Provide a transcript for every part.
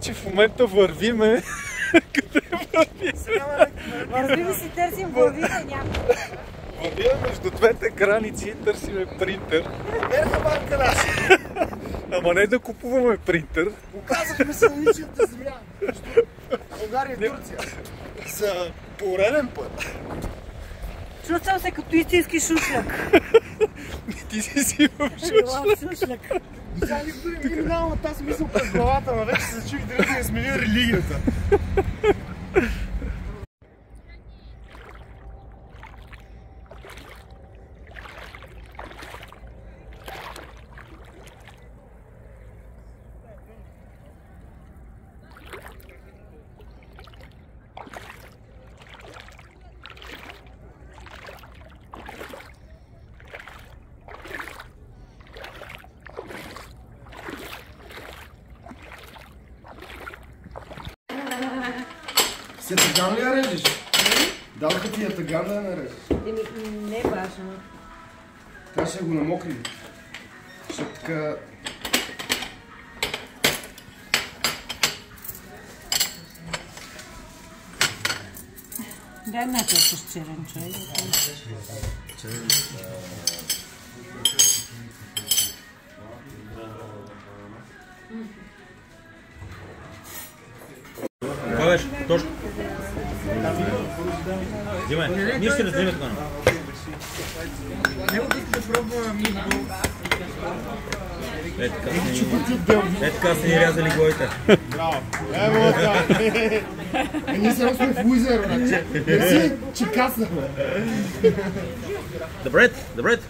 Значи в момента вървиме. Къде вървиме? Вървиме си, търсим, вървиме някакво. Вървиме между двете граници и търсиме принтер. Мерха банка наша! Ама не да купуваме принтер. Оказахме се на личната земя. България и Турция. За пореден път. Чувствам се като истински шушляк. Ти си в Шушляк. Сега не минавам на тази мисъл през главата, но вече се чух дали да я сменя религията. Се тъган ли я режеш? Дадоха ти я тъган да я нарежеш? Не е важно. Така ще го намокри. Защото така... Дай някакъв с черен чай. Това беше точно. Взимай, ние ще разделим това. Него да пробвам митбол. Така са ни рязали главите. Браво! Ево така! Ние само сме в Уизер, братче. Мерси, че каснахме. The bread, the bread.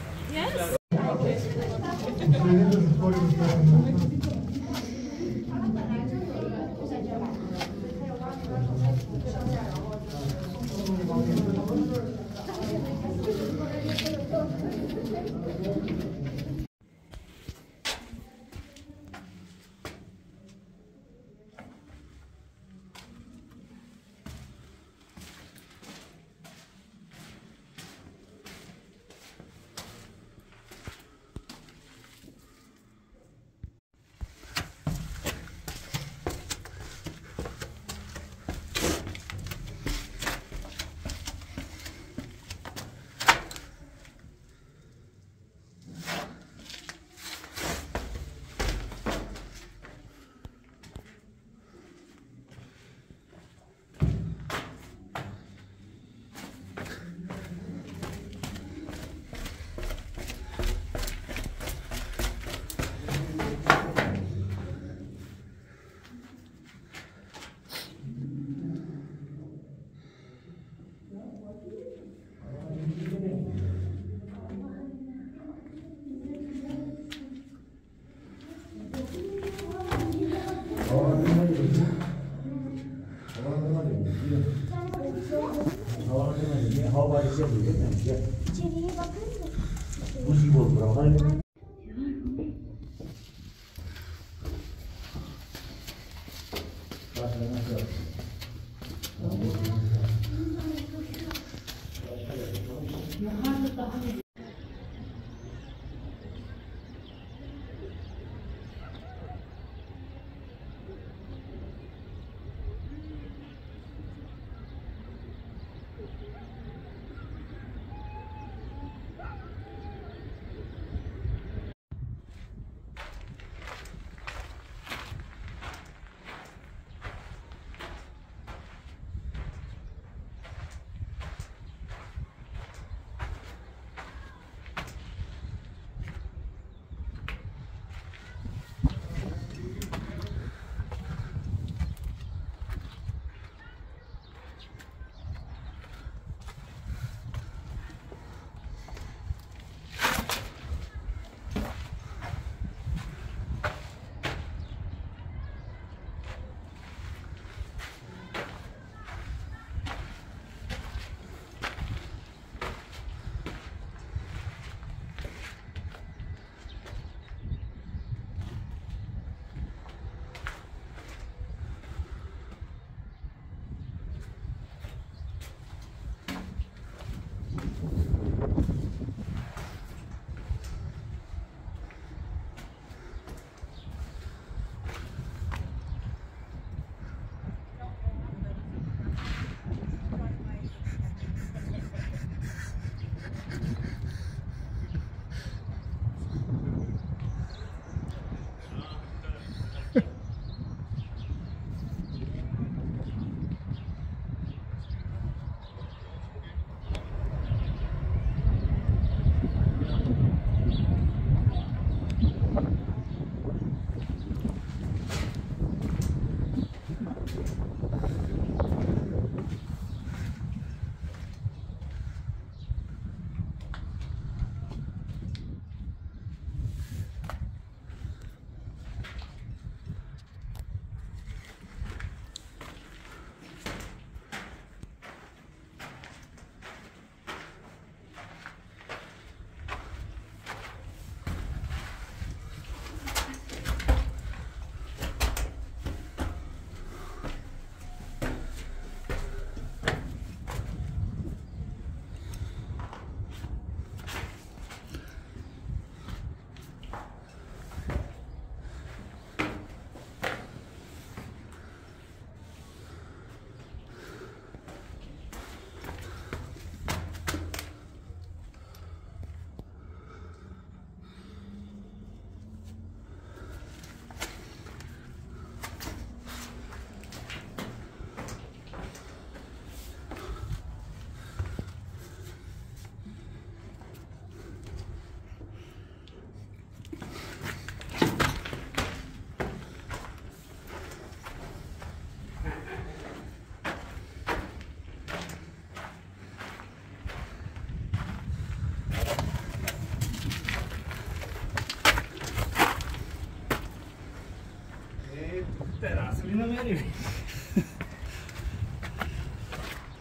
намерим.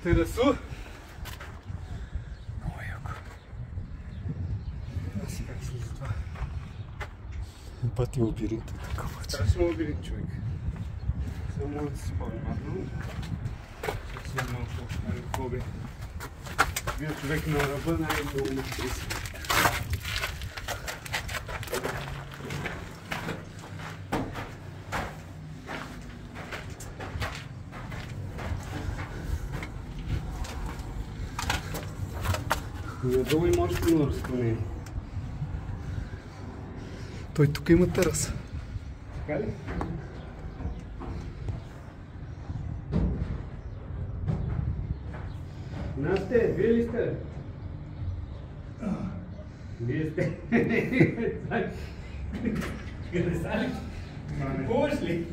Терасу. Много яко. Аз си как слиза това. Пати лабиринта такова. Страшно лабиринт, човек. Само да си по-внимателно. Съвсем малко хобби. Вие човек на ръба най-много ме триси. Надолу има още много разклонение. Той тук има тераса. Така ли? Насте, вие ли сте? Вие сте. Къде са ли? Купуваш ли?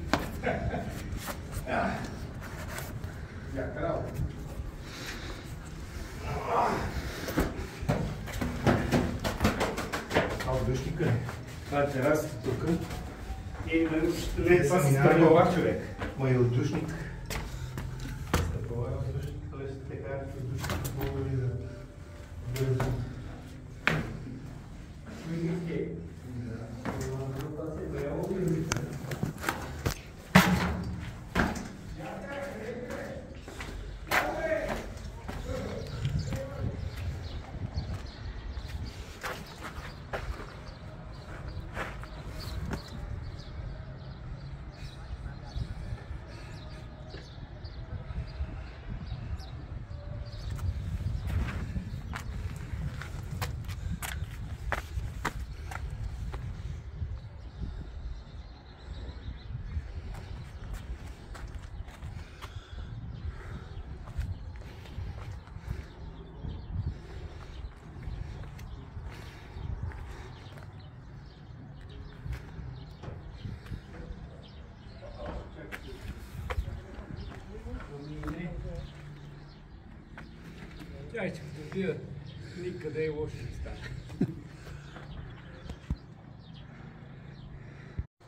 Яка работа. Дъжки къде? Това е терасата тук. И не, това са стъпала човек. Ма и отдушник. Стъпала е отдушник, т.е. така е отдушник, мога ли да бързо. Тя ще добия, никъде е лошо ще стане.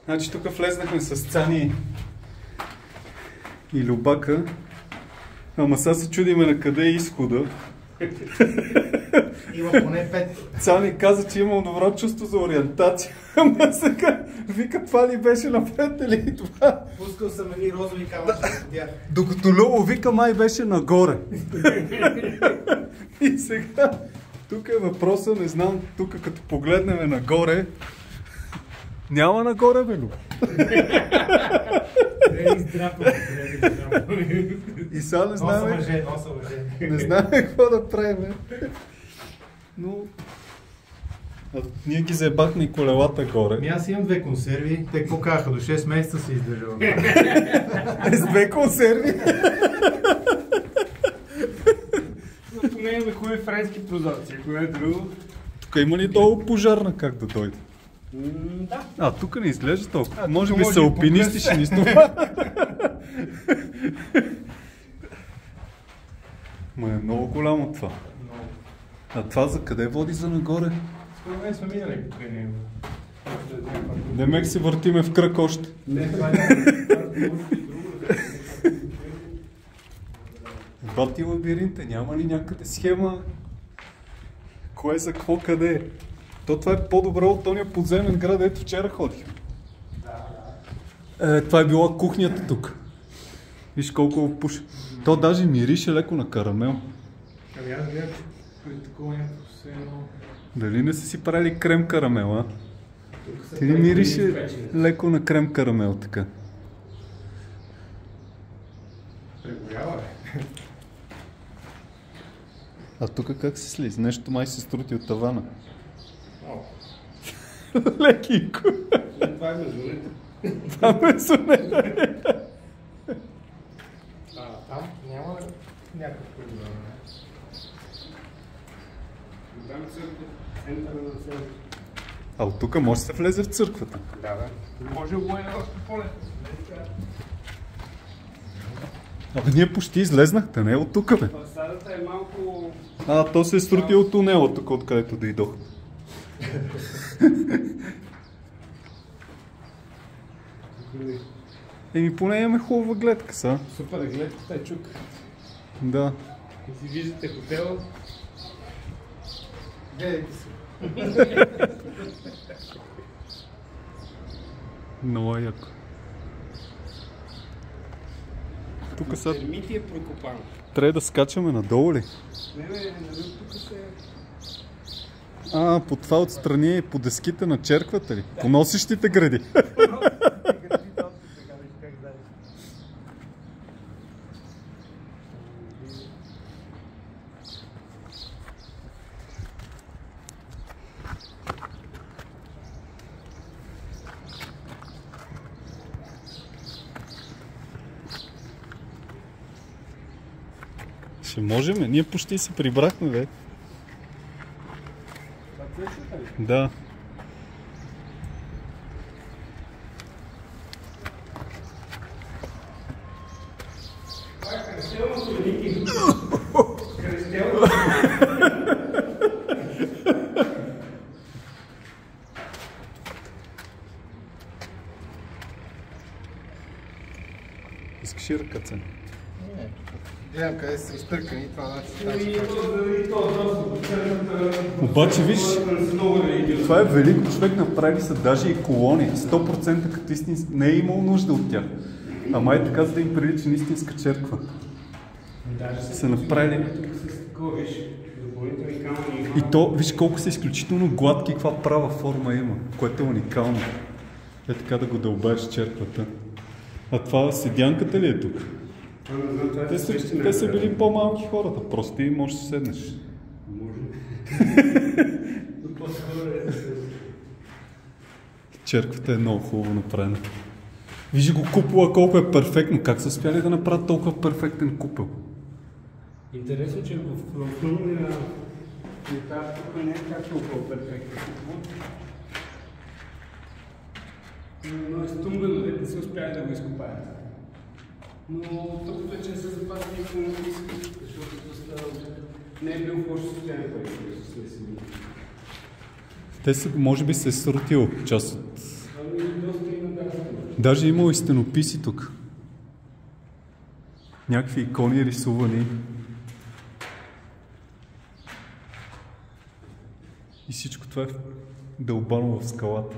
Значи тук влезнахме с Цани и Любака, ама сега се чудиме на къде е изхода. Има поне 5. Цани каза, че имал добро чувство за ориентация, ама сега вика, това ли беше напред или това? Пускал съм едни розови камъчета. Докато Любо вика, май беше нагоре. И сега, тук е въпроса, не знам, тук като погледнем нагоре, няма нагоре, бе, Любо. И сега не знаем, не знаем какво да правим. Но ние ги заебахме и колелата горе. Аз имам 2 консерви. Те какво казаха? До 6 месеца се издържава. С 2 консерви. Но поне имаме хубави френски прозорци. Ако не е друго. Тук има ли долу пожарна как да дойде? Да. А, тук не изглежда толкова. Може би са алпинисти ще ни стова. Ма е много голямо това. А това за къде води за нагоре? Според мен сме минали по него. Демек се въртиме в кръг още. Не, това не е. Бати лабиринта, няма ли някъде схема? Кое за какво къде е? То това е по-добро от тония подземен град, ето вчера ходих. Това е била кухнята тук. Виж колко пуша. То даже мирише леко на карамел. Ами аз гледам, че такова някакво все едно. Дали не са си правили крем карамел, а? Ти ли мирише леко на крем карамел така? Прегорява е. А тук как се слиза? Нещо май се струти от тавана. Лекинко. Това е мезонето. Това е мезонето. Там няма някакъв проблем. Там центъра на селото. А от тук може да се влезе в църквата. Да. Може го е още по-лесно. Абе ние почти излезнахте, не от тук, бе. Фасадата е малко... А, то се е струти от тунела тук, откъдето дойдох. Еми поне имаме хубава гледка са. Супер, гледката е чук. Да. И си виждате хотела. Гледайте се. Много е яко. Тук са... Термити е прокопан. Трябва да скачаме надолу ли? Не, тук се... По това отстрани и по деските на черквата ли? По носещите гради. Ще можем? Ние почти се прибрахме, бе. Да. Искаш и ръкаца? Не. Гледам къде са изтъркани, това значи. Обаче виж, това е велико, човек направили са даже и колони, 100% като истински, не е имал нужда от тях. Ама е така, за да им прилича на истинска черква. Са направили. И то, виж колко са изключително гладки, каква права форма има, което е уникално. Е така да го дълбаеш черквата. А това седянката ли е тук? Те са били по-малки хората, просто ти можеш да седнеш. Черквата е много хубаво направена. Вижи го купола колко е перфектно. Как са успяли да направят толкова перфектен купол? Интересно, че в основния етап тук не е как толкова перфектен купол. Но е стумбено, не са успяли да го изкопаят. Но тук вече се запази икономически, защото не е бил в лошо състояние, което се слесили. Те са, може би се е срутил част от... Доста има даста. Даже имало и стенописи тук. Някакви икони рисувани. И всичко това е дълбано в скалата.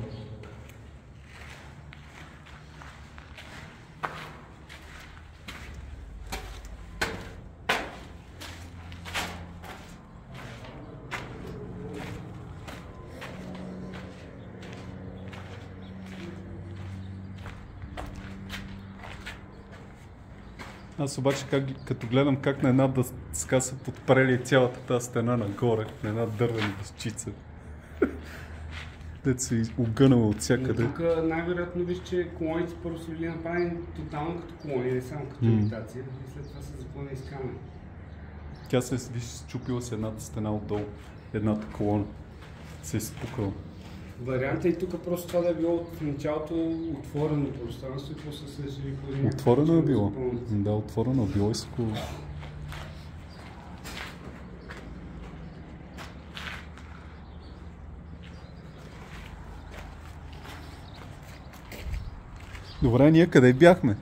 Аз обаче като гледам как на една дъска са подпрели цялата тази стена нагоре, на една дървена дъсчица. Дето се огънала от всякъде. Тук най-вероятно виж, че колоните първо са били направени тотално като колони, не само като имитация, и след това са запълнени с камъни. Тя се виж счупила с едната стена отдолу, едната колона. Се е спукала. Вариантът и тук просто това да е било от началото отворено пространство и после се решили по Отворено е било. Да, отворено е било и скуло. Добре, ние къде бяхме?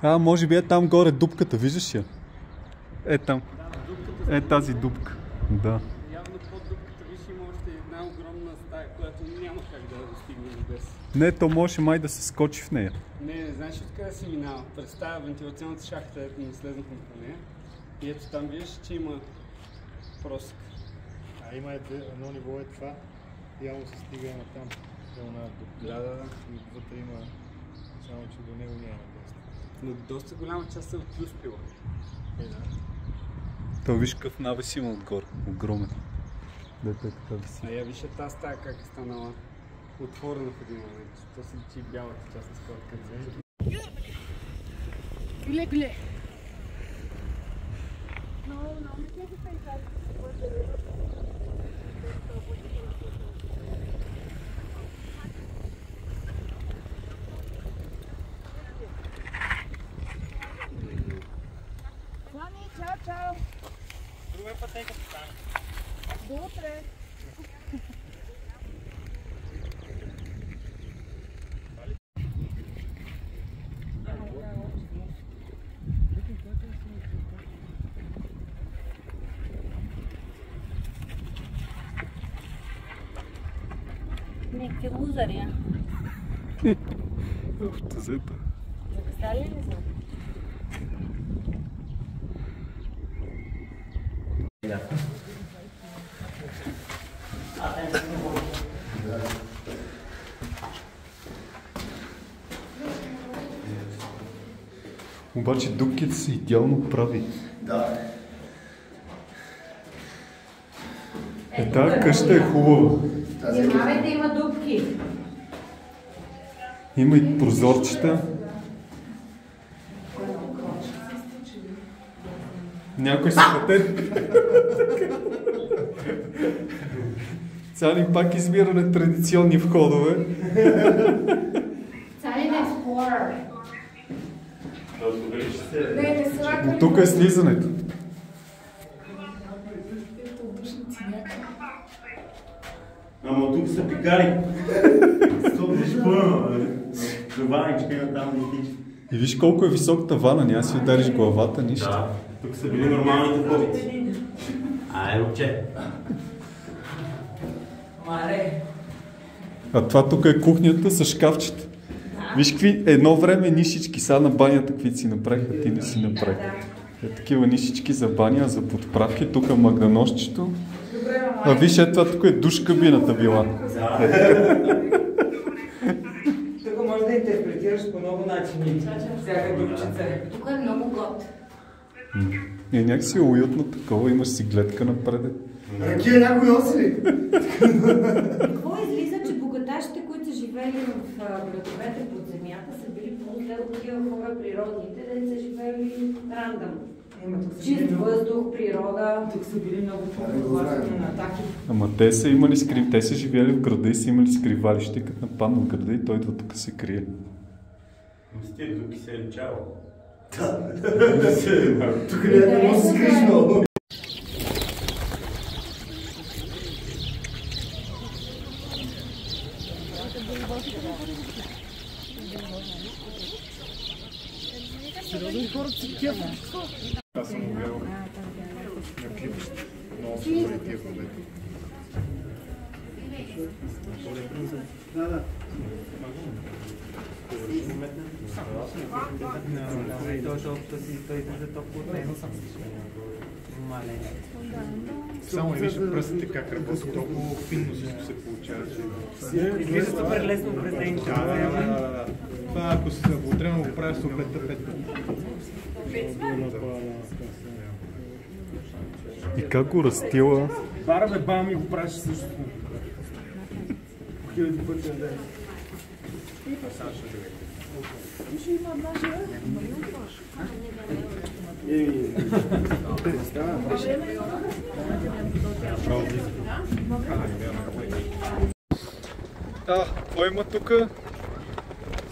Може би е там горе дупката, виждаш я? Е там. Е тази дупка. Да. Явно под дупката виж има още една огромна стая, която няма как да достигне без. Не, то може май да се скочи в нея. Не, знаеш ли откъде се минава? Представя вентилационната шахта, ето не слезнахме по нея. И ето там виждаш, че има просек. Има едно ниво е това, явно се стига на там, на дупка. Да. И вътре има, само че до него няма доста. Но доста голяма част се отплюспила. Да. То виж какъв навес има отгоре. Огромен. Дето е така виси. А я виж тази стая как е станала отворена в един момент. То се личи бялата част на складка. Гуле. No, me tienes que pensar después de ver. Vani, ciao. Друга пътека стане. До утре. Някакви лузари, Тазета. Закъсали ли са? Обаче дупките са идеално прави. Да. Тази къща е хубава. Внимавайте, има дупки. Има и прозорчета. Някой се хватен. Цани пак избира нетрадиционни входове. Царин Explorer. Но тук е слизането. Ама тук са пикали. Стопнеш пълно. Добавничка има там летичка. И виж колко е висок тавана, няма си удариш главата, нищо. Да, тук са били нормалните хобити. Руче. Маре. А това тук е кухнята с шкафчета. Виж какви едно време нишички, сега на банята какви си направиха, ти не си направи. Такива нишички за баня, за подправки, тук магданосчето. А виж, това тук е душ кабината била. Тук може да интерпретираш по много начини. Всяка дупчица. Тук е много год. И някакси е уютно такова, имаш си гледка напред. Ракия някой носи ли? Какво излиза, че богаташите, които са живели в градовете под земята, са били по-зле от такива хора природните, да са живели рандъм. Чист въздух, природа. Тук са били много по-подвластни на атаки. Ама те са живели в града и са имали скривалище, като нападна в града и той идва тук се крие. Мистер Дуки се е личало. Тук не може да се скриш много. Аз съм го гледал на клип. Много са добри тия ходети. Само не виж пръстите как работят, толкова финно всичко се получава. Изглежда супер лесно през дените. Да. Това ако се потребно го правиш с опета. И как го растила? Бара бе, бам и го правиш също. Хиляди пъти на ден. Какво има тук?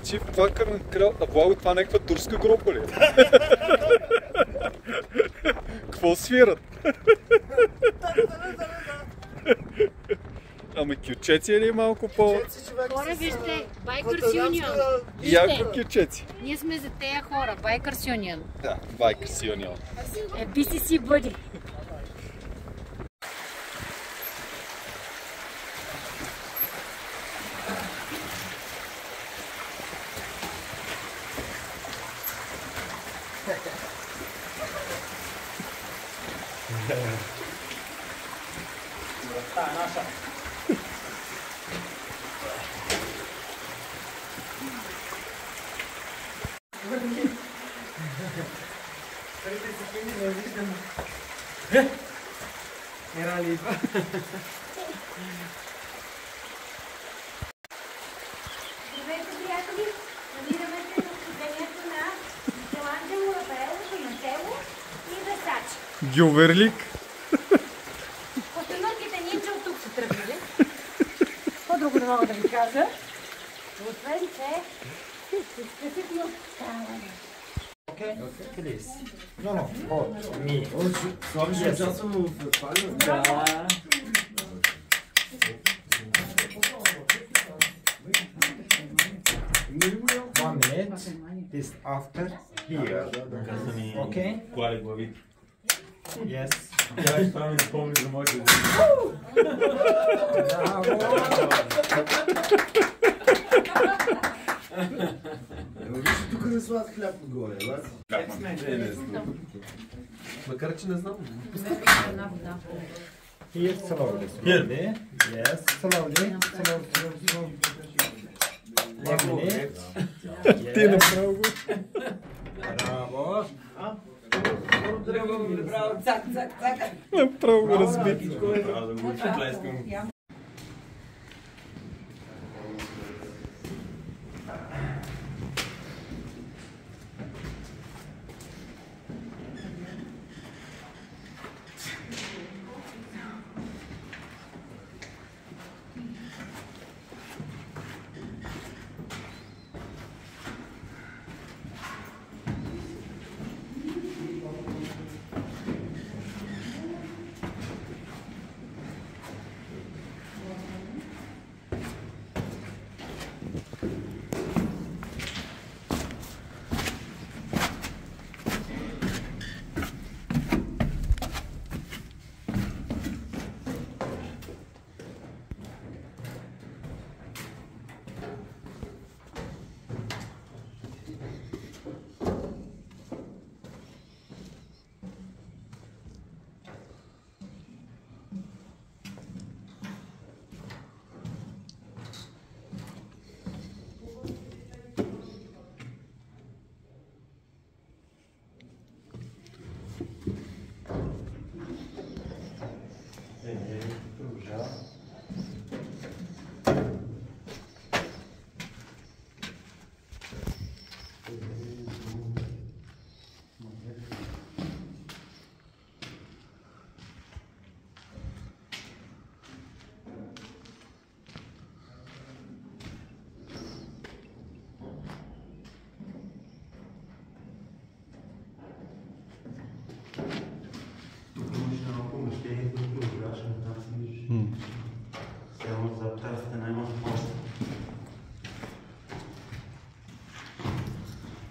Чиф Пакър на крал. А благо, това някаква турска група ли? Какво свират? Ама кючеци е ли малко по... Хора, вижте, Bikers Union. Яко кючеци. Ние сме за тея хора, Bikers Union. Да, Bikers Union. BCC Buddy. Ера ли идва? Здравейте, приятели! Намираме се в студението на Микеланджело, Рафаело, Донателло и Версаче. Гюверлик. Костенурките нинджа от тук са тръгнали. Какво друго не мога да ви кажа? Освен, че изключително ставане. One minute. This after here. Okay. Клали главите. Yes. Тя това ми напомни за моите. слад хляб отгоре, да? Макар че не знам. Една вода. Here, slowly. Here? Yes. Slowly. Ти направо го. Браво! Браво, цак, цак, цак. Направо го разби.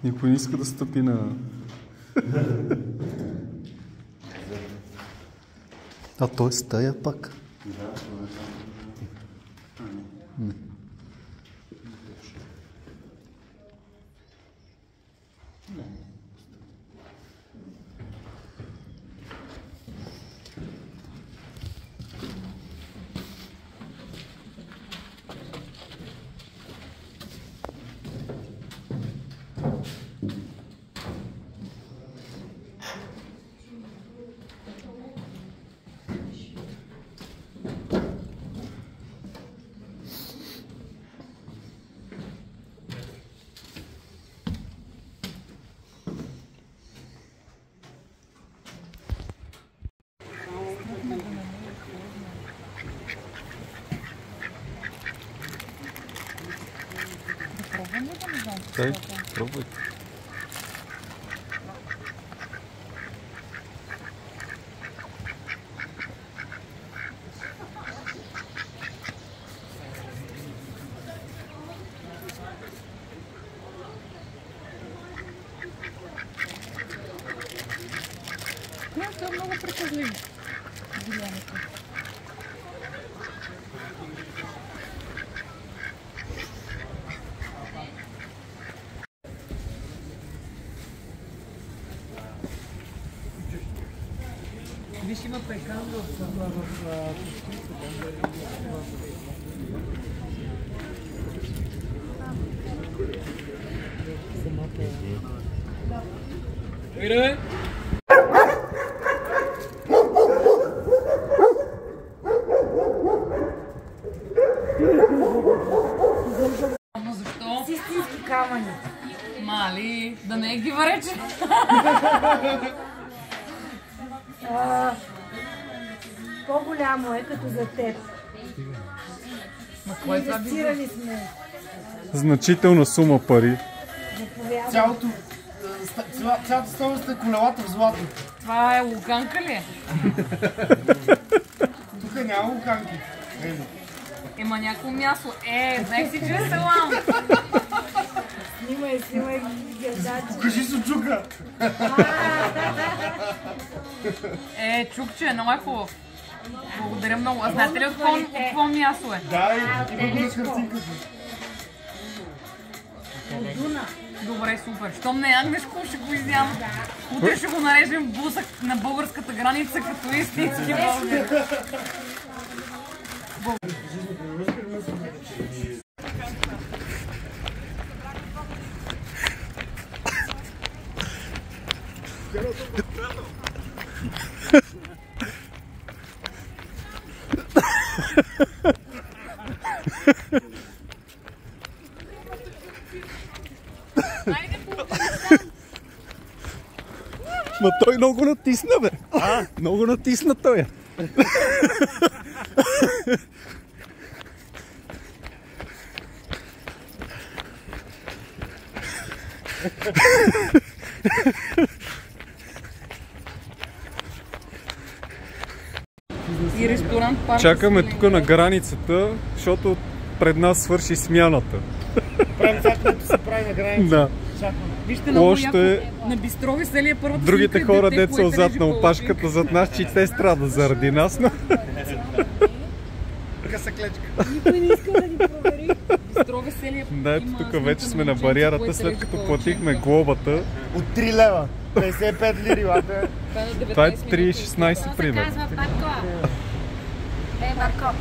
Никой не иска да стъпи на... А той е стая пак. Да, това е. Не. Дай, пробуй. Това е много предпазливо. Виж, има пекан в Иде! Ама защо? С истински камъни. Мали, да не ги варече. По-голямо е като за теб. Ма кой е това Инвестирали сме. Значителна сума пари. Заповядам. Цялата стойност е колелата в злато. Това е луканка ли? Тук няма луканки. Има някакво място. Знаех си, че е салам. Снимай гърдачи. Покажи суджука. Чукче, много е хубав. Благодаря много. А знаете ли от какво място е? Да, има го на картинката. От Дуна. Добре, супер. Щом не ягнешко, ще го изям. Утре ще го нарежем в бусък на българската граница, като истински българ. Ма той много натисна, бе. Много натисна той. И ресторант парк. Чакаме тук на границата, защото пред нас свърши смяната. Правим това, което се прави на граница. Да. Вижте, много Още яко. На бистро веселие първата другите снимка хора, дете, дето са което отзад режи на по опашката зад нас, че те страдат заради нас. Но... Къса клечка. Никой не иска да ни провери. Бистро веселие. Да, ето има тук снимка вече на сме на момченце, бариерата, което след режи като по платихме очи. глобата. От 3 лева. 55 лири, лата. Това е 3,16 примерно. Казва Марко. Марко.